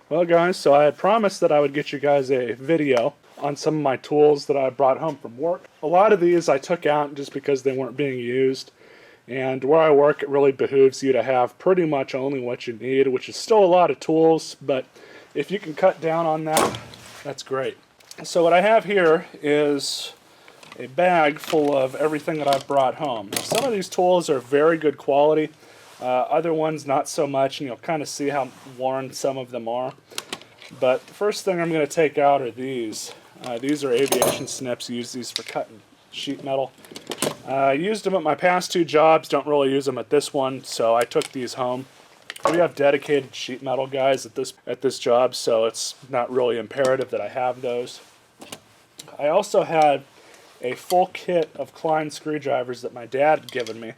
Well guys, so I had promised that I would get you guys a video on some of my tools that I brought home from work. A lot of these I took out just because they weren't being used, and where I work it really behooves you to have pretty much only what you need, which is still a lot of tools, but if you can cut down on that, that's great. So what I have here is a bag full of everything that I've brought home. Now, some of these tools are very good quality. Other ones not so much, and you'll kind of see how worn some of them are. But the first thing I'm going to take out are these. These are aviation snips. Use these for cutting sheet metal. I used them at my past two jobs, don't really use them at this one, so I took these home. We have dedicated sheet metal guys at this job, so it's not really imperative that I have those. I also had a full kit of Klein screwdrivers that my dad had given me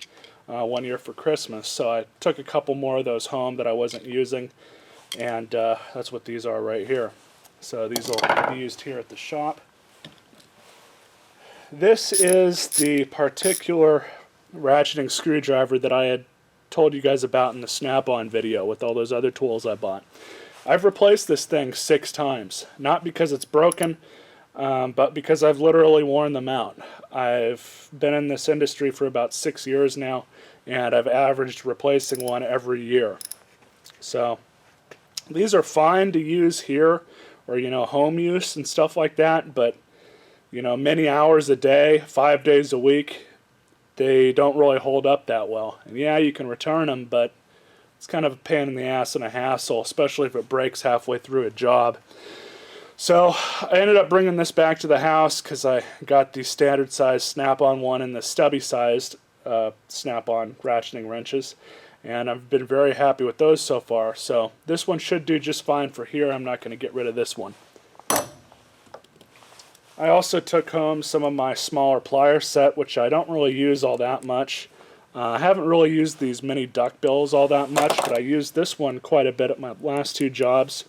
one year for Christmas, so I took a couple more of those home that I wasn't using, and that's what these are right here. So these will be used here at the shop. This is the particular ratcheting screwdriver that I had told you guys about in the Snap-on video with all those other tools I bought. I've replaced this thing 6 times, not because it's broken, but because I've literally worn them out. I've been in this industry for about 6 years now, and I've averaged replacing one every year. So these are fine to use here, or home use and stuff like that, but many hours a day, 5 days a week, they don't really hold up that well. And yeah, you can return them, but it's kind of a pain in the ass and a hassle, especially if it breaks halfway through a job. So I ended up bringing this back to the house because I got the standard size Snap-on one and the stubby sized Snap-on ratcheting wrenches, and I've been very happy with those so far. So this one should do just fine for here. I'm not going to get rid of this one. I also took home some of my smaller plier set, which I don't really use all that much. I haven't really used these mini duck bills all that much, but I used this one quite a bit at my last 2 jobs.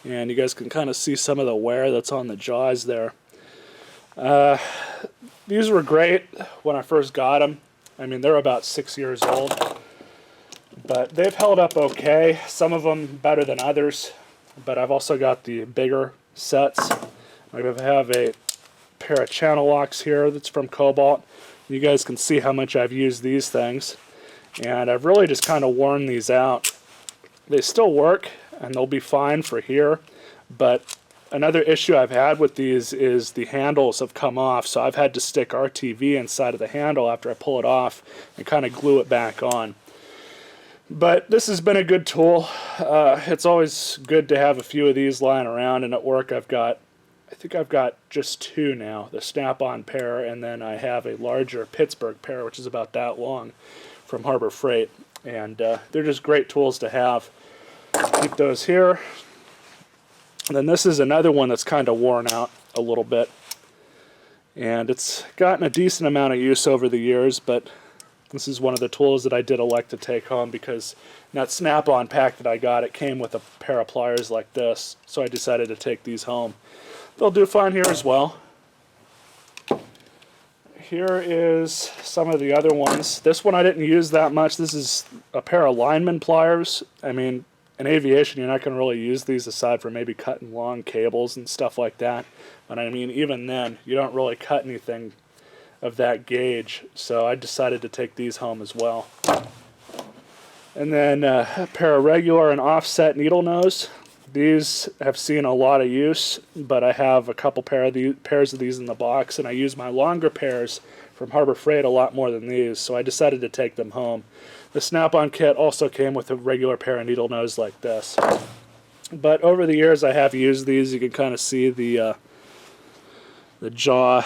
And you guys can kind of see some of the wear that's on the jaws there. These were great when I first got them. I mean, they're about 6 years old, but they've held up okay. Some of them better than others, but I've also got the bigger sets. I have a pair of channel locks here that's from Cobalt. You guys can see how much I've used these things, and I've really just kind of worn these out. They still work, and they'll be fine for here, but another issue I've had with these is the handles have come off, so I've had to stick RTV inside of the handle after I pull it off and kind of glue it back on. But this has been a good tool. It's always good to have a few of these lying around, and at work I think I've got just 2 now, the Snap-on pair, and then I have a larger Pittsburgh pair, which is about that long, from Harbor Freight. And they're just great tools to have. Keep those here. And then this is another one that's kind of worn out a little bit. And it's gotten a decent amount of use over the years, but this is one of the tools that I did elect to take home because in that Snap-on pack that I got, it came with a pair of pliers like this, so I decided to take these home. They'll do fine here as well. Here is some of the other ones. This one I didn't use that much. This is a pair of lineman pliers. I mean, in aviation you're not going to really use these aside from maybe cutting long cables and stuff like that. But I mean, even then, you don't really cut anything of that gauge. So I decided to take these home as well. And then a pair of regular and offset needle nose. These have seen a lot of use, but I have a couple pairs of these in the box, and I use my longer pairs from Harbor Freight a lot more than these, so I decided to take them home. The Snap-on kit also came with a regular pair of needle nose like this. But over the years I have used these. You can kind of see the jaw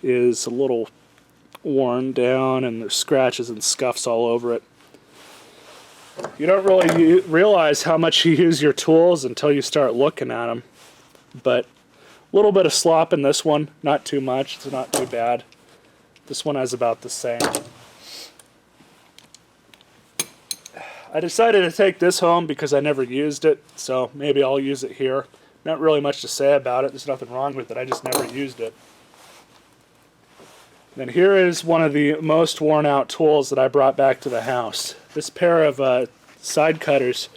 is a little worn down, and there's scratches and scuffs all over it. You don't really realize how much you use your tools until you start looking at them. But a little bit of slop in this one, not too much, it's not too bad. This one has about the same. I decided to take this home because I never used it, so maybe I'll use it here. Not really much to say about it, there's nothing wrong with it, I just never used it. Then here is one of the most worn out tools that I brought back to the house. This pair of side cutters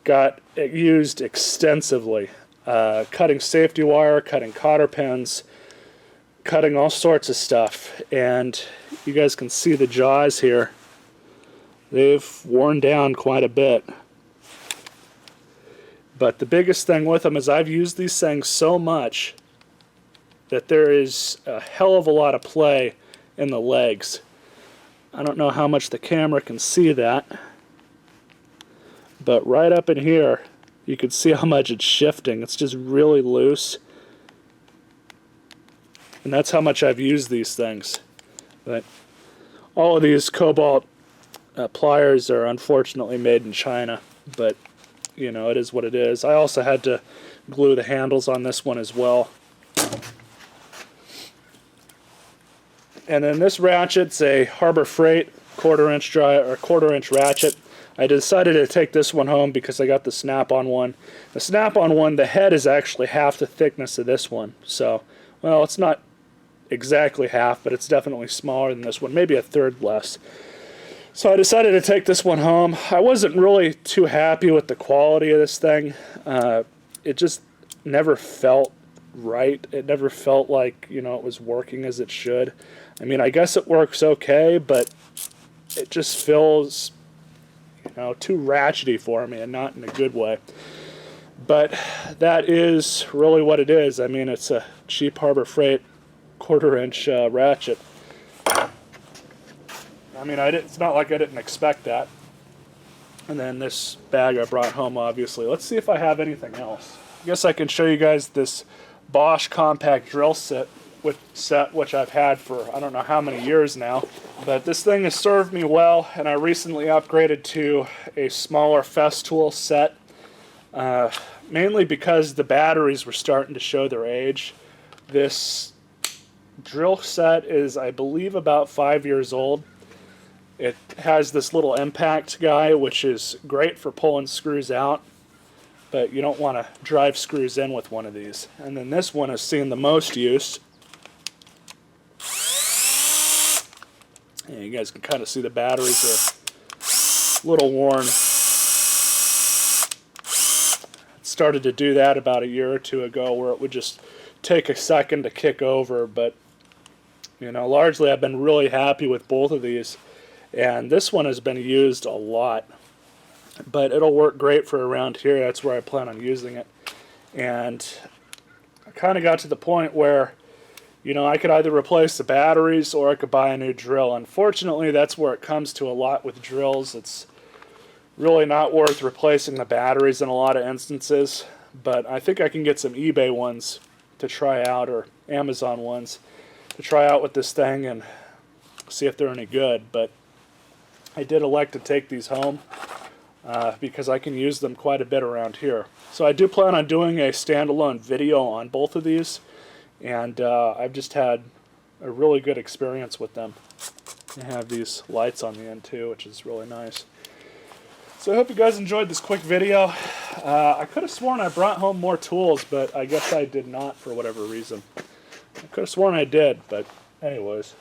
got it used extensively. Cutting safety wire, cutting cotter pins, cutting all sorts of stuff. And you guys can see the jaws here. They've worn down quite a bit. But the biggest thing with them is I've used these things so much that there is a hell of a lot of play in the legs. I don't know how much the camera can see that, but right up in here you can see how much it's shifting. It's just really loose, and that's how much I've used these things. But all of these Cobalt pliers are unfortunately made in China, but you know, it is what it is. I also had to glue the handles on this one as well. And then this ratchet's a Harbor Freight quarter-inch ratchet. I decided to take this one home because I got the Snap-on one. The Snap-on one, the head is actually half the thickness of this one. So, well, it's not exactly half, but it's definitely smaller than this one, maybe a third less. So I decided to take this one home. I wasn't really too happy with the quality of this thing. It just never felt right. It never felt like, you know, it was working as it should. I mean, I guess it works okay, but it just feels, you know, too ratchety for me, and not in a good way. But that is really what it is. I mean, it's a cheap Harbor Freight quarter-inch ratchet. I mean, it's not like I didn't expect that. And then this bag I brought home, obviously. Let's see if I have anything else. I guess I can show you guys this Bosch compact drill set, which I've had for I don't know how many years now. But this thing has served me well, and I recently upgraded to a smaller Festool set, mainly because the batteries were starting to show their age. This drill set is, I believe, about 5 years old. It has this little impact guy, which is great for pulling screws out, but you don't want to drive screws in with one of these. And then this one has seen the most use. And you guys can kind of see the batteries are a little worn. It started to do that about a year or two ago, where it would just take a second to kick over, but you know, largely I've been really happy with both of these. And this one has been used a lot, but it'll work great for around here. That's where I plan on using it. And I kind of got to the point where, you know, I could either replace the batteries or I could buy a new drill. Unfortunately, that's where it comes to a lot with drills. It's really not worth replacing the batteries in a lot of instances, but I think I can get some eBay ones to try out, or Amazon ones to try out with this thing and see if they're any good. But I did elect to take these home because I can use them quite a bit around here. So I do plan on doing a standalone video on both of these, and I've just had a really good experience with them. They have these lights on the end too, which is really nice. So I hope you guys enjoyed this quick video. I could have sworn I brought home more tools, but I guess I did not for whatever reason. I could have sworn I did, but anyways.